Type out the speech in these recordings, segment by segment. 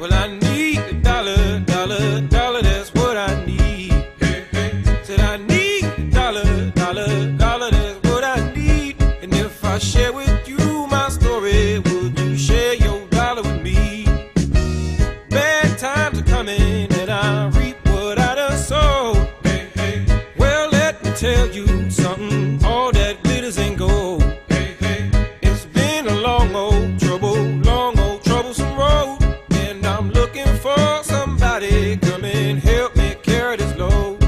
Well, I need a dollar, dollar, dollar, that's what I need. Hey, hey. Said I need a dollar, dollar, dollar, that's what I need. And if I share with you my story, would you share your dollar with me? Bad times are coming and I reap what I done sowed. Hey, hey. Well, let me tell you something, all that glitters ain't gold. Hey, hey. It's been a long old troublesome road. And I'm looking for somebody come and help me carry this load.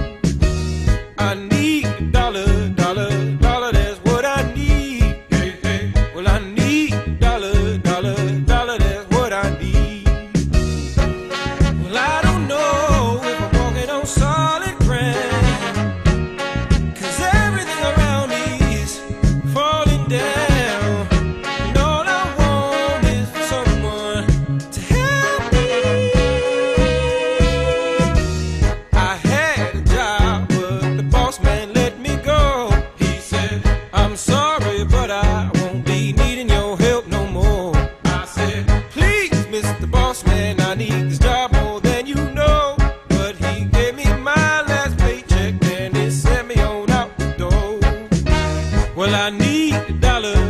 I need a dollar, dollar, dollar, that's what I need. Hey, hey. Well, I need a dollar, dollar, dollar, that's what I need. Well, I don't know if I'm walking on solid ground, 'cause everything around me is falling down. And all I want is for someone to help me. I had a job, but the boss man let me go. He said, I'm sorry, but I won't be needing your help no more. I said, please, Mr. Boss Man, I need this job more than you know. But he gave me my last paycheck and he sent me on out the door. Well, I need a dollar,